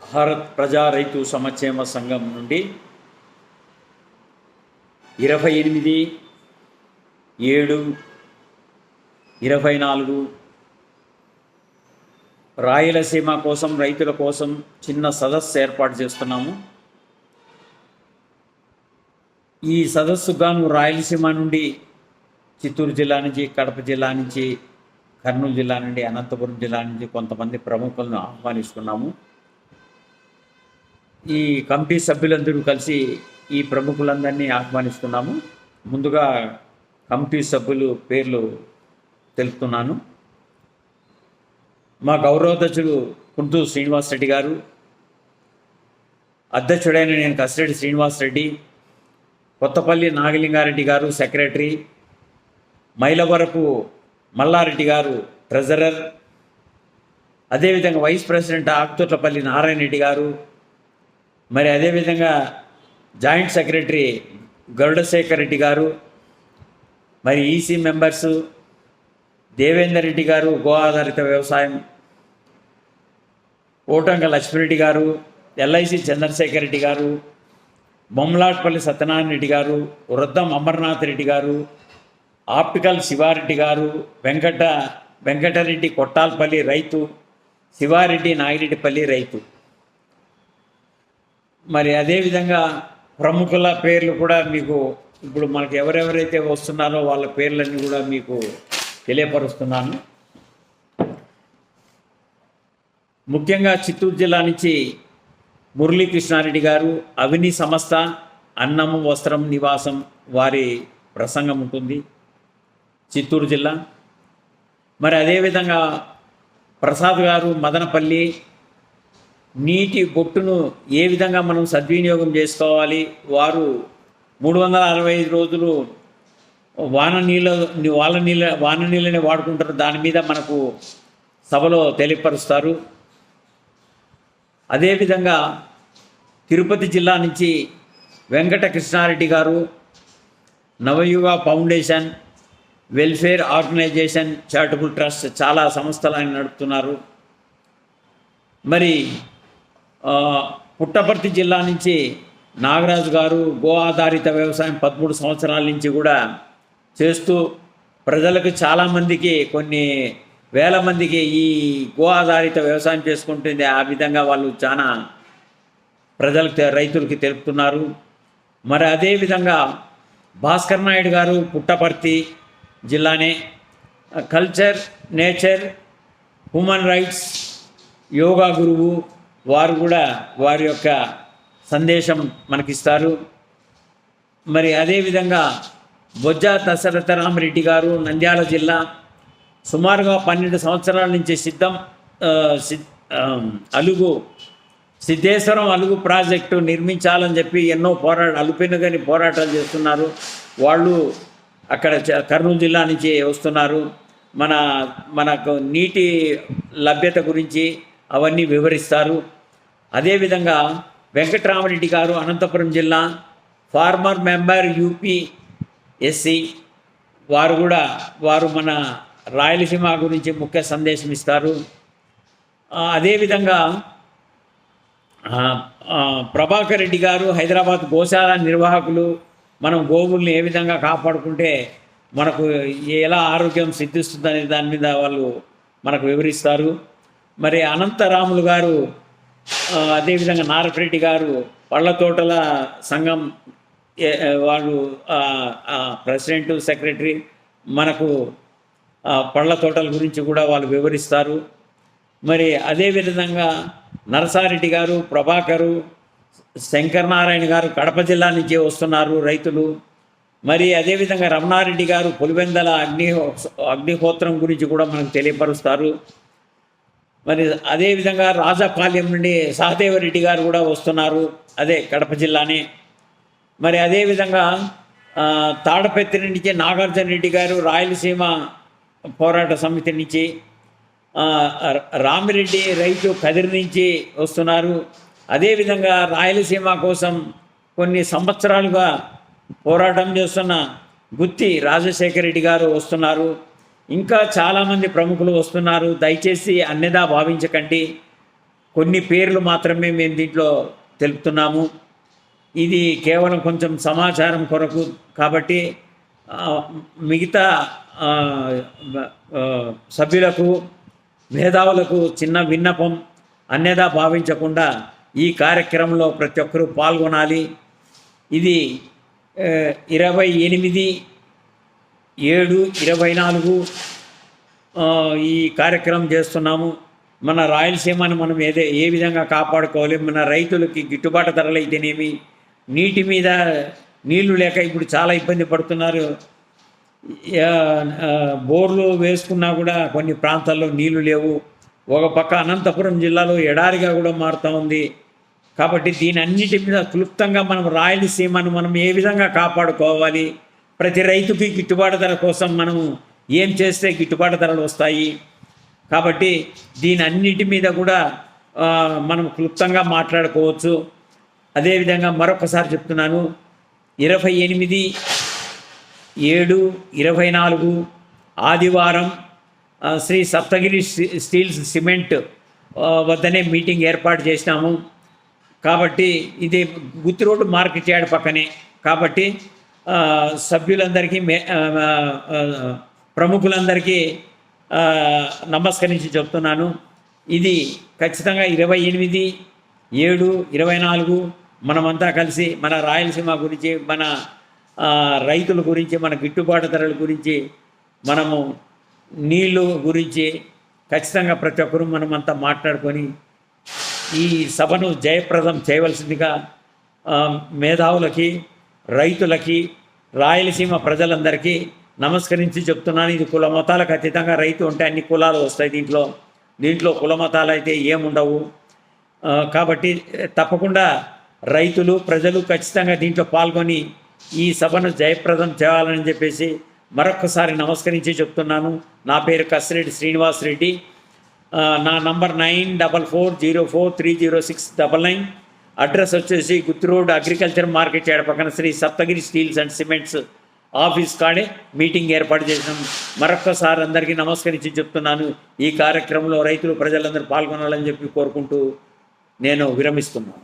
భారత్ ప్రజా రైతు సంక్షేమ సంఘం నుండి 28/7/24 రాయలసీమ కోసం రైతుల కోసం చిన్న సదస్సు ఏర్పాటు చేస్తున్నాము. ఈ సదస్సుకు గాను రాయలసీమ నుండి చిత్తూరు జిల్లా నుంచి, కడప జిల్లా నుంచి, కర్నూలు జిల్లా నుండి, అనంతపురం జిల్లా నుంచి కొంతమంది ప్రముఖులను ఆహ్వానిస్తున్నాము. ఈ కమిటీ సభ్యులందరూ కలిసి ఈ ప్రముఖులందరినీ ఆహ్వానిస్తున్నాము. ముందుగా కమిటీ సభ్యులు పేర్లు తెలుపుతున్నాను. మా గౌరవాధ్యక్షుడు కుంటూరు శ్రీనివాసరెడ్డి గారు, అధ్యక్షుడైన నేను కసిరెడ్డి శ్రీనివాసరెడ్డి, కొత్తపల్లి నాగలింగారెడ్డి గారు సెక్రటరీ, మైలవరపు మల్లారెడ్డి గారు ట్రెజరర్, అదేవిధంగా వైస్ ప్రెసిడెంట్ ఆకుతోట్లపల్లి నారాయణ రెడ్డి గారు, మరి అదేవిధంగా జాయింట్ సెక్రటరీ గరుడశేఖర్ రెడ్డి గారు, మరి ఈసీ మెంబర్సు దేవేందర్ రెడ్డి గారు గో ఆధారిత వ్యవసాయం, ఓటంక లక్ష్మిరెడ్డి గారు, ఎల్ఐసి చంద్రశేఖర్ రెడ్డి గారు, బొమ్మలాట్పల్లి సత్యనారాయణ రెడ్డి గారు, వృద్ధం అమర్నాథ్ రెడ్డి గారు, ఆప్టికల్ శివారెడ్డి గారు, వెంకటరెడ్డి కొట్టాల్పల్లి రైతు, శివారెడ్డి నాగిరెడ్డిపల్లి రైతు. మరి అదేవిధంగా ప్రముఖుల పేర్లు కూడా మీకు ఇప్పుడు మనకు ఎవరెవరైతే వస్తున్నారో వాళ్ళ పేర్లన్నీ కూడా మీకు తెలియపరుస్తున్నాను. ముఖ్యంగా చిత్తూరు జిల్లా నుంచి మురళీకృష్ణారెడ్డి గారు, అవిని సంస్థ, అన్నము వస్త్రం నివాసం వారి ప్రసంగం ఉంటుంది చిత్తూరు జిల్లా. మరి అదేవిధంగా ప్రసాద్ గారు మదనపల్లి, నీటి బొట్టును ఏ విధంగా మనం సద్వినియోగం చేసుకోవాలి, వారు 365 రోజులు వాన నీళ్ళని వాడుకుంటారు, దాని మీద మనకు సభలో తెలియపరుస్తారు. అదేవిధంగా తిరుపతి జిల్లా నుంచి వెంకట కృష్ణారెడ్డి గారు, Navayuga foundation, welfare organisation, charitable trust చాలా సంస్థలను నడుపుతున్నారు. మరి పుట్టపర్తి జిల్లా నుంచి నాగరాజు గారు గో ఆధారిత వ్యవసాయం 13 సంవత్సరాల నుంచి కూడా చేస్తూ ప్రజలకు చాలామందికి, కొన్ని వేల మందికి ఈ గో ఆధారిత వ్యవసాయం చేసుకుంటుంది. ఆ విధంగా వాళ్ళు చాలా ప్రజలకు, రైతులకి తెలుపుతున్నారు. మరి అదేవిధంగా భాస్కర్ నాయుడు గారు పుట్టపర్తి జిల్లానే, culture, nature, human rights, yoga గురువు, వారు కూడా వారి యొక్క సందేశం మనకిస్తారు. మరి అదేవిధంగా బొజ్జ దశరథరామరెడ్డి గారు నంద్యాల జిల్లా, సుమారుగా 12 సంవత్సరాల నుంచి సిద్ధేశ్వరం అలుగు ప్రాజెక్టు నిర్మించాలని చెప్పి ఎన్నో అలుపెనుగని పోరాటాలు చేస్తున్నారు. వాళ్ళు అక్కడ కర్నూలు జిల్లా నుంచి వస్తున్నారు. మనకు నీటి లభ్యత గురించి అవన్నీ వివరిస్తారు. అదేవిధంగా వెంకటరామరెడ్డి గారు అనంతపురం జిల్లా, ఫార్మర్ మెంబర్ యూపీఎస్సి, వారు మన రాయలసీమ గురించి ముఖ్య సందేశం ఇస్తారు. అదేవిధంగా ప్రభాకర్ రెడ్డి గారు హైదరాబాద్ గోశాల నిర్వాహకులు, మనం గోవుల్ని ఏ విధంగా కాపాడుకుంటే మనకు ఎలా ఆరోగ్యం సిద్ధిస్తుందనే దాని మీద వాళ్ళు మనకు వివరిస్తారు. మరి అనంతరాములు గారు, అదేవిధంగా నారపరెడ్డి గారు పళ్ళ తోటల సంఘం వాళ్ళు ప్రెసిడెంట్, సెక్రటరీ, మనకు పళ్ళ తోటల గురించి కూడా వాళ్ళు వివరిస్తారు. మరి అదేవిధంగా నరసారెడ్డి గారు, ప్రభాకరు, శంకరనారాయణ గారు కడప జిల్లా నుంచి వస్తున్నారు రైతులు. మరి అదేవిధంగా రమణారెడ్డి గారు పులివెందల అగ్నిహోత్రం గురించి కూడా మనకు తెలియపరుస్తారు. మరి అదేవిధంగా రాజాపాలెం నుండి సహదేవరెడ్డి గారు కూడా వస్తున్నారు, అదే కడప జిల్లానే. మరి అదేవిధంగా తాడపత్రి నుంచి నాగార్జున రెడ్డి గారు రాయలసీమ పోరాట సమితి నుంచి, రామిరెడ్డి రైతు కదిరి నుంచి వస్తున్నారు. అదేవిధంగా రాయలసీమ కోసం కొన్ని సంవత్సరాలుగా పోరాటం చేస్తున్న గుత్తి రాజశేఖర రెడ్డి గారు వస్తున్నారు. ఇంకా చాలామంది ప్రముఖులు వస్తున్నారు. దయచేసి అన్యదా భావించకండి. కొన్ని పేర్లు మాత్రమే మేము దీంట్లో తెలుపుతున్నాము. ఇది కేవలం కొంచెం సమాచారం కొరకు కాబట్టి మిగతా సభ్యులకు మేధావులకు చిన్న విన్నపం, అన్యదా భావించకుండా ఈ కార్యక్రమంలో ప్రతి ఒక్కరూ పాల్గొనాలి. ఇది 28/7/24 ఈ కార్యక్రమం చేస్తున్నాము. మన రాయలసీమను మనం ఏ విధంగా కాపాడుకోవాలి, మన రైతులకి గిట్టుబాటు ధరలు అయితేనేమి, నీటి మీద నీళ్లు లేక ఇప్పుడు చాలా ఇబ్బంది పడుతున్నారు. బోర్లు వేసుకున్నా కూడా కొన్ని ప్రాంతాల్లో నీళ్లు లేవు. ఒక పక్క అనంతపురం జిల్లాలో ఎడారిగా కూడా మారుతూ ఉంది. కాబట్టి దీని అన్నిటి మీద క్లుప్తంగా మనం రాయలసీమను మనం ఏ విధంగా కాపాడుకోవాలి, ప్రతి రైతుకి గిట్టుబాటు ధర కోసం మనము ఏం చేస్తే గిట్టుబాటు ధరలు వస్తాయి. కాబట్టి దీని అన్నిటి మీద కూడా మనం క్లుప్తంగా మాట్లాడుకోవచ్చు. అదేవిధంగా మరొకసారి చెప్తున్నాను, 28/7/24 ఆదివారం శ్రీ సప్తగిరి స్టీల్స్ సిమెంట్ వద్దనే మీటింగ్ ఏర్పాటు చేసినాము. కాబట్టి ఇది గుత్తి రోడ్డు మార్కెట్ యార్డ్ పక్కనే. కాబట్టి సభ్యులందరికీ ప్రముఖులందరికీ నమస్కరించి చెప్తున్నాను. ఇది ఖచ్చితంగా 28/7/24 మనమంతా కలిసి మన రాయలసీమ గురించి, మన రైతుల గురించి, మన గిట్టుబాటు ధరల గురించి, మనము నీళ్ళు గురించి ఖచ్చితంగా ప్రతి ఒక్కరూ మనమంతా మాట్లాడుకొని ఈ సభను జయప్రదం చేయవలసిందిగా మేధావులకి, రైతులకి, రాయలసీమ ప్రజలందరికీ నమస్కరించి చెప్తున్నాను. ఇది కుల మతాలకు అతీతంగా రైతు ఉంటే అన్ని కులాలు వస్తాయి. దీంట్లో కుల మతాలు అయితే ఏముండవు. కాబట్టి తప్పకుండా రైతులు, ప్రజలు ఖచ్చితంగా దీంట్లో పాల్గొని ఈ సభను జయప్రదం చేయాలని చెప్పేసి మరొక్కసారి నమస్కరించి చెప్తున్నాను. నా పేరు కసిరెడ్డి శ్రీనివాస్ రెడ్డి. నా నంబర్ 9440430699. అడ్రస్ వచ్చేసి Gooty road agriculture market yard పక్కన Sri Saptagiri steels and cements office కాడే మీటింగ్ ఏర్పాటు చేసినాం. మరొక్కసారి అందరికీ నమస్కరించి చెప్తున్నాను. ఈ కార్యక్రమంలో రైతులు, ప్రజలందరూ పాల్గొనాలని చెప్పి కోరుకుంటూ నేను విరమిస్తున్నాను.